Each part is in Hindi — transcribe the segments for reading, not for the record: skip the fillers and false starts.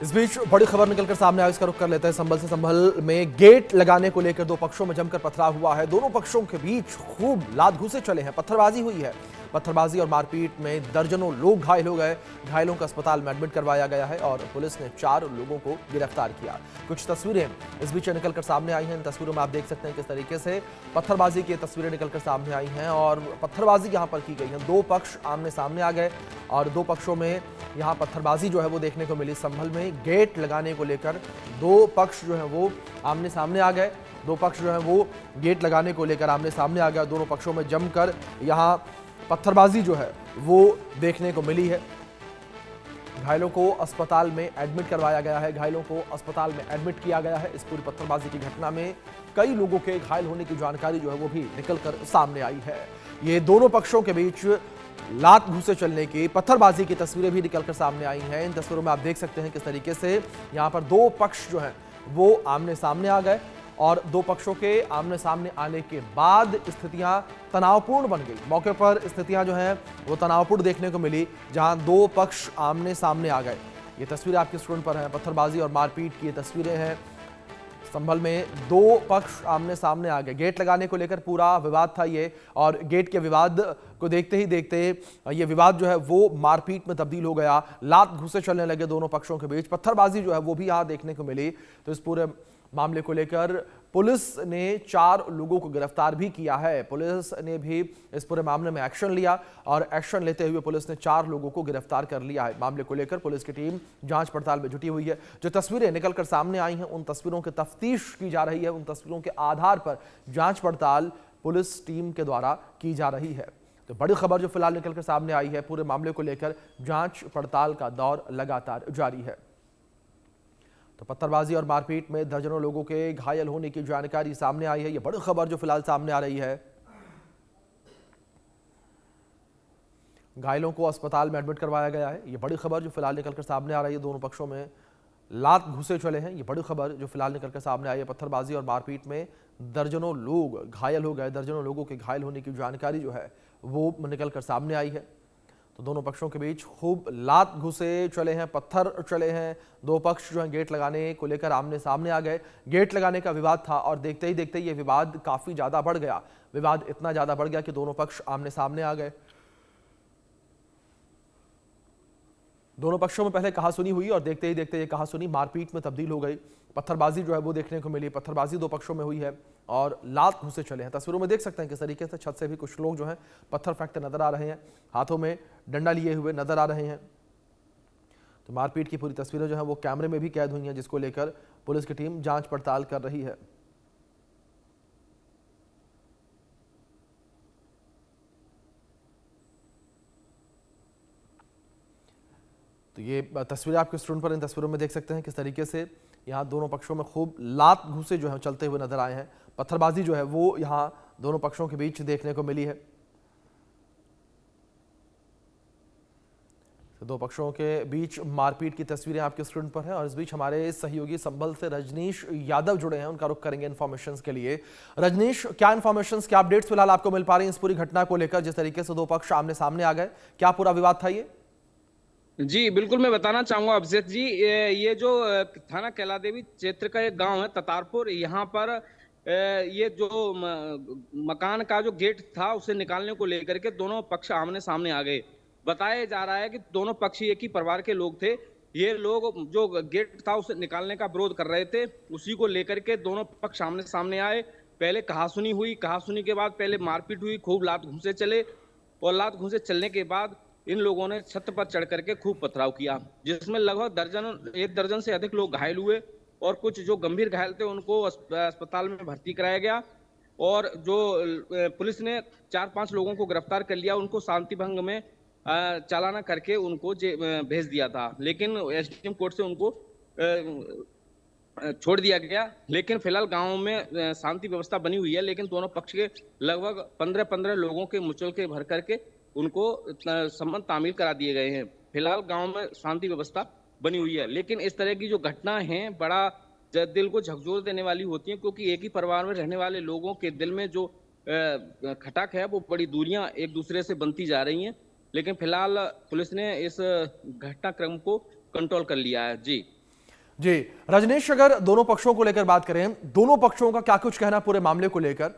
इस बीच बड़ी खबर निकलकर सामने आई, इसका रुख कर लेते हैं संभल से। संभल में गेट लगाने को लेकर दो पक्षों में जमकर पथराव हुआ है। दोनों पक्षों के बीच खूब लात घूंसे चले हैं, पत्थरबाजी हुई है। पत्थरबाजी और मारपीट में दर्जनों लोग घायल हो गए। घायलों को अस्पताल में एडमिट करवाया गया है और पुलिस ने 4 लोगों को गिरफ्तार किया। कुछ तस्वीरें इस बीच निकलकर सामने आई हैं। इन तस्वीरों में आप देख सकते हैं किस तरीके से पत्थरबाजी की तस्वीरें निकलकर सामने आई हैं और पत्थरबाजी यहां पर की गई है। दो पक्ष आमने सामने आ गए और दो पक्षों में यहाँ पत्थरबाजी जो है वो देखने को मिली। संभल में गेट लगाने को लेकर दो पक्ष जो है वो आमने सामने आ गए। दो पक्ष जो है वो गेट लगाने को लेकर आमने सामने आ गया। दोनों पक्षों में जमकर यहाँ पत्थरबाजी जो है वो देखने को मिली है। घायलों को अस्पताल में एडमिट करवाया गया है। घायलों को अस्पताल में एडमिट किया गया है। इस पूरी पत्थरबाजी की घटना में कई लोगों के घायल होने की जानकारी जो है वो भी निकलकर सामने आई है। ये दोनों पक्षों के बीच लात घूंसे चलने की, पत्थरबाजी की तस्वीरें भी निकलकर सामने आई हैं। इन तस्वीरों में आप देख सकते हैं किस तरीके से यहाँ पर दो पक्ष जो हैं वो आमने सामने आ गए और दो पक्षों के आमने सामने आने के बाद स्थितियां तनावपूर्ण बन गई। मौके पर स्थितियां जो हैं वो तनावपूर्ण देखने को मिली, जहां दो पक्ष आमने सामने आ गए। ये तस्वीरें आपकी स्क्रीन पर हैं, पत्थरबाजी और मारपीट की ये तस्वीरें हैं। संभल में दो पक्ष आमने सामने आ गए। गेट लगाने को लेकर पूरा विवाद था ये, और गेट के विवाद को देखते ही देखते ये विवाद जो है वो मारपीट में तब्दील हो गया। लात घूंसे चलने लगे दोनों पक्षों के बीच। पत्थरबाजी जो है वो भी यहाँ देखने को मिली। तो इस पूरे मामले को लेकर पुलिस ने 4 लोगों को गिरफ्तार भी किया है। पुलिस ने भी इस पूरे मामले में एक्शन लिया और एक्शन लेते हुए पुलिस ने 4 लोगों को गिरफ्तार कर लिया है। मामले को लेकर पुलिस की टीम जांच पड़ताल में जुटी हुई है। जो तस्वीरें निकलकर सामने आई हैं उन तस्वीरों की तफ्तीश की जा रही है। उन तस्वीरों के आधार पर जांच पड़ताल पुलिस टीम के द्वारा की जा रही है। तो बड़ी खबर जो फिलहाल निकलकर सामने आई है, पूरे मामले को लेकर जांच पड़ताल का दौर लगातार जारी है। तो पत्थरबाजी और मारपीट में दर्जनों लोगों के घायल होने की जानकारी सामने आई है। यह बड़ी खबर जो फिलहाल सामने आ रही है। घायलों को अस्पताल में एडमिट करवाया गया है। यह बड़ी खबर जो फिलहाल निकलकर सामने आ रही है। दोनों पक्षों में लात घुसे चले हैं। यह बड़ी खबर जो फिलहाल निकलकर सामने आई है। पत्थरबाजी और मारपीट में दर्जनों लोग घायल हो गए। दर्जनों लोगों के घायल होने की जानकारी जो है वो निकलकर सामने आई है। तो दोनों पक्षों के बीच खूब लात घुसे चले हैं, पत्थर चले हैं। दो पक्ष जो है गेट लगाने को लेकर आमने सामने आ गए। गेट लगाने का विवाद था और देखते ही देखते ये विवाद काफी ज्यादा बढ़ गया। विवाद इतना ज्यादा बढ़ गया कि दोनों पक्ष आमने सामने आ गए। दोनों पक्षों में पहले कहासुनी हुई और देखते ही देखते ये कहासुनी मारपीट में तब्दील हो गई। पत्थरबाजी जो है वो देखने को मिली। पत्थरबाजी दो पक्षों में हुई है और लात घुसे चले हैं। तस्वीरों में देख सकते हैं किस तरीके से छत से भी कुछ लोग जो हैं पत्थर फेंकते नजर आ रहे हैं, हाथों में डंडा लिए हुए नजर आ रहे हैं। तो मारपीट की पूरी तस्वीरें जो है वो कैमरे में भी कैद हुई हैं, जिसको लेकर पुलिस की टीम जांच पड़ताल कर रही है। तो ये तस्वीरें आपके स्क्रीन पर इन तस्वीरों में देख सकते हैं किस तरीके से यहाँ दोनों पक्षों में खूब लात घूसे जो है चलते हुए नजर आए हैं। पत्थरबाजी जो है वो यहाँ दोनों पक्षों के बीच देखने को मिली है। तो दो पक्षों के बीच मारपीट की तस्वीरें आपके स्क्रीन पर हैं और इस बीच हमारे सहयोगी संभल से रजनीश यादव जुड़े हैं। उनका रुख करेंगे इन्फॉर्मेशन के लिए। रजनीश, क्या इन्फॉर्मेशन, क्या अपडेट्स फिलहाल आपको मिल पा रही हैं इस पूरी घटना को लेकर, जिस तरीके से दो पक्ष आमने सामने आ गए? क्या पूरा विवाद था ये? जी बिल्कुल, मैं बताना चाहूंगा अभिषेक जी, ये जो थाना कैलादेवी क्षेत्र का एक गांव है ततारपुर, यहाँ पर ये जो मकान का जो गेट था उसे निकालने को लेकर के दोनों पक्ष आमने सामने आ गए। बताया जा रहा है कि दोनों पक्ष एक ही परिवार के लोग थे। ये लोग जो गेट था उसे निकालने का विरोध कर रहे थे, उसी को लेकर के दोनों पक्ष आमने सामने आए। पहले कहासुनी हुई, कहासुनी के बाद पहले मारपीट हुई, खूब लात घूंसे चले और लात घूंसे चलने के बाद इन लोगों ने छत पर चढ़ करके खूब पथराव किया, जिसमें लगभग एक दर्जन से अधिक लोग घायल हुए और कुछ जो गंभीर घायल थे उनको अस्पताल में भर्ती कराया गया। और जो पुलिस ने 4-5 लोगों को गिरफ्तार कर लिया, उनको शांति भंग में चालाना करके उनको भेज दिया था, लेकिन एसडीएम कोर्ट से उनको छोड़ दिया गया। लेकिन फिलहाल गांव में शांति व्यवस्था बनी हुई है, लेकिन दोनों पक्ष के लगभग 15-15 लोगों के मुचल के भर करके उनको संबंध तामील करा दिए गए हैं। फिलहाल गांव में शांति व्यवस्था बनी हुई है, लेकिन इस तरह की जो घटना है बड़ा दिल को झकझोर देने वाली होती है, क्योंकि एक ही परिवार में रहने वाले लोगों के दिल में जो खटक है वो बड़ी दूरियां एक दूसरे से बनती जा रही हैं। लेकिन फिलहाल पुलिस ने इस घटनाक्रम को कंट्रोल कर लिया है। जी जी रजनीश, अगर दोनों पक्षों को लेकर बात करें, दोनों पक्षों का क्या कुछ कहना पूरे मामले को लेकर?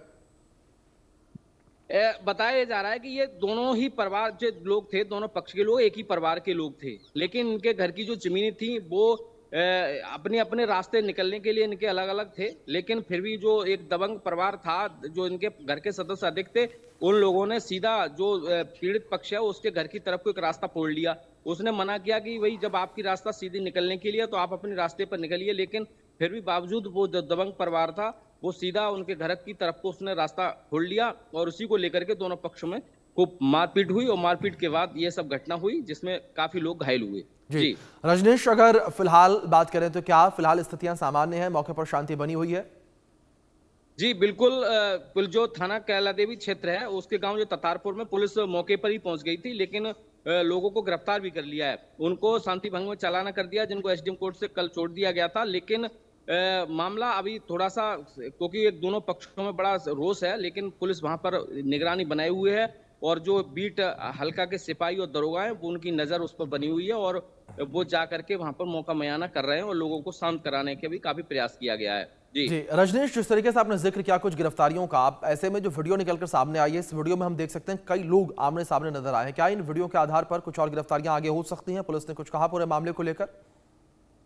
बताया जा रहा है कि ये दोनों ही परिवार जो लोग थे, दोनों पक्ष के लोग एक ही परिवार के लोग थे, लेकिन इनके घर की जो जमीनें थी वो अपने अपने रास्ते निकलने के लिए इनके अलग अलग थे। लेकिन फिर भी जो एक दबंग परिवार था, जो इनके घर के सदस्य अधिक थे, उन लोगों ने सीधा जो पीड़ित पक्ष है उसके घर की तरफ को एक रास्ता फोड़ लिया। उसने मना किया कि वही जब आपकी रास्ता सीधे निकलने के लिए तो आप अपने रास्ते पर निकलिए, लेकिन फिर भी बावजूद वो जो दबंग परिवार था वो सीधा उनके घर की तरफ को उसने रास्ता खोल लिया और उसी को लेकर के दोनों पक्षों में खूब मारपीट हुई और मारपीट के बाद ये सब घटना हुई जिसमें काफी लोग घायल हुए। जी रजनीश, अगर फिलहाल बात करें तो क्या फिलहाल स्थितियां सामान्य हैं, मौके पर शांति बनी हुई है? जी बिल्कुल, कुल जो थाना कैला देवी क्षेत्र है उसके गांव जो ततारपुर में पुलिस मौके पर ही पहुंच गई थी, लेकिन लोगों को गिरफ्तार भी कर लिया है। उनको शांति भंग में चालाना कर दिया, जिनको एसडीएम कोर्ट से कल छोड़ दिया गया था। लेकिन मामला अभी थोड़ा सा, क्योंकि एक दोनों पक्षों में बड़ा रोष है, लेकिन पुलिस वहां पर निगरानी बनाए हुए है और जो बीट हल्का के सिपाही और दरोगा है वो उनकी नजर उस पर बनी हुई है और वो जा करके वहां पर मौका मुआयना कर रहे हैं और लोगों को शांत कराने के भी काफी प्रयास किया गया है। जी रजनीश, जिस तरीके से आपने जिक्र किया कुछ गिरफ्तारियों का, आप ऐसे में जो वीडियो निकलकर सामने आई है, इस वीडियो में हम देख सकते हैं कई लोग आमने सामने नजर आए हैं। क्या इन वीडियो के आधार पर कुछ और गिरफ्तारियां आगे हो सकती हैं? पुलिस ने कुछ कहा पूरे मामले को लेकर?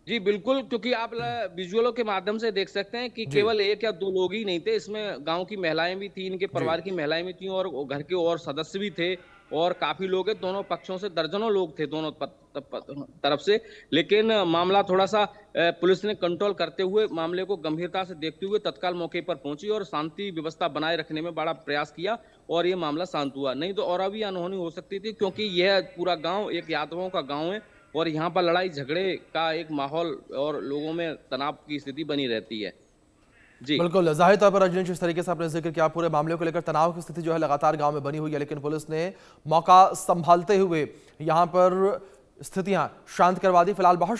जी बिल्कुल, क्योंकि आप विजुअलों के माध्यम से देख सकते हैं कि केवल एक या दो लोग ही नहीं थे, इसमें गांव की महिलाएं भी थी, इनके परिवार की महिलाएं भी थी और घर के और सदस्य भी थे और काफी लोग हैं। दोनों पक्षों से दर्जनों लोग थे दोनों तरफ से। लेकिन मामला थोड़ा सा पुलिस ने कंट्रोल करते हुए मामले को गंभीरता से देखते हुए तत्काल मौके पर पहुंची और शांति व्यवस्था बनाए रखने में बड़ा प्रयास किया और ये मामला शांत हुआ। नहीं तो और भी अनहोनी हो सकती थी, क्योंकि यह पूरा गाँव एक यादवों का गाँव है और यहाँ पर लड़ाई झगड़े का एक माहौल और लोगों में तनाव की स्थिति बनी रहती है। जी बिल्कुल, जाहिर तौर पर रजनीश, जिस तरीके से आपने जिक्र किया पूरे मामले को लेकर तनाव की स्थिति जो है लगातार गांव में बनी हुई है, लेकिन पुलिस ने मौका संभालते हुए यहां पर स्थितियां शांत करवा दी। फिलहाल बहुत